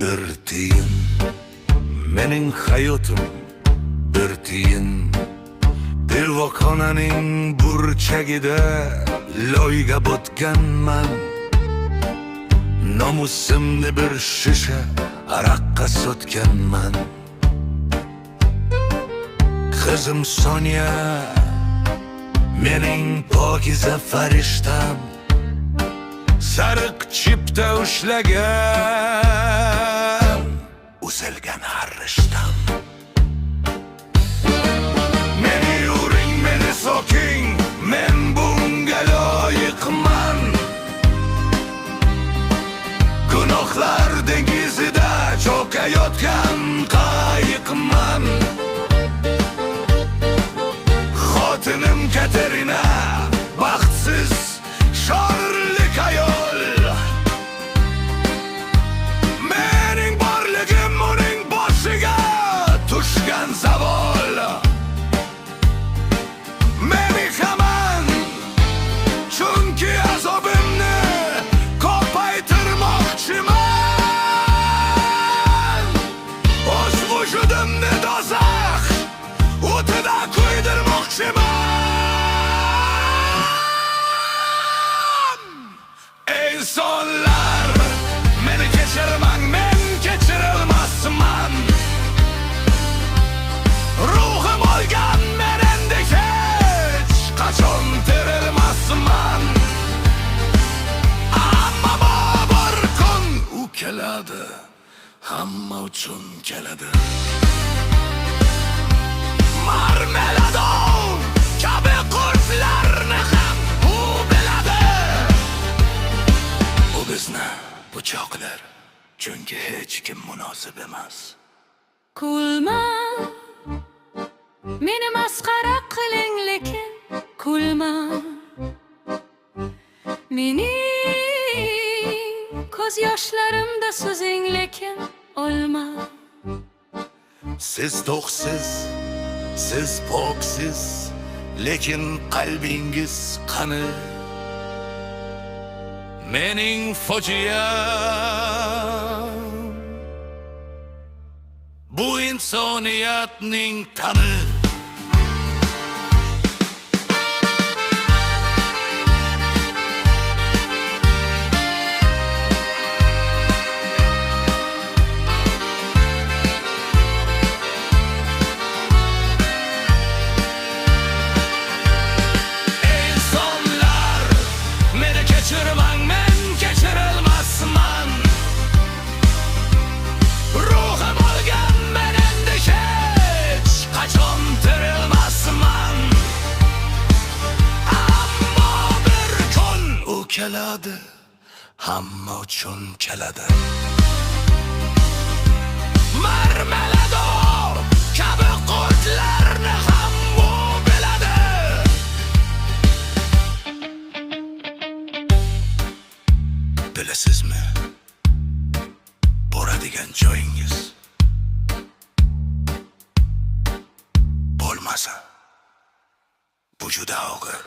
bir tiyin, mening hayotim bir tiyin. Pilvoxonaning burchagida loyga botganman. Nomusimni bir shisha araqqa sotganman. Qizim Sonya mening pokiza farishtam, sariq chipta ushlagan uzilgan harrishtam. Meni yuring, meni soking, men bunga loyiqman. Gunohlar dengizida cho'kayotgan qayiqman. Xotinim Katerina baxtsiz shoirlik ayol. Mening borligim uning boshiga tushgan savol. Meni qaman, chunki azobimni ko'paytirmoqchiman. O'z vujudimni do'zax o'tida kuydirmoqchiman. İnsanlar, meni kechirmang, men kechirilmasman. Ruhim olgan, men endi hech qachon tirilmasman. Ammo bir kun u keladi, hamma uchun keladi. Marmeladon kabi qulflarni ham u biladi. U bizni pichoqlar, chunki hech kim munosib emas. Kulma, meni masxara qiling, lekin kulma. Mening ko'z yoshlarimda so'zing, lekin olma. Siz to'qsiz, siz poksiz, lekin qalbingiz qani? Mening fojiam bu insoniyatning tani. Kechirmang, men kechirilmasman. Ruhim olgan, men endi hech qachon tirilmasman. Ammo bir kun u keladi, hamma uchun keladi. Marmelado kabi qulflarni ham u biladi. Bilasizmi, boradigan joyingiz bo'lmasa, bu juda og'ir.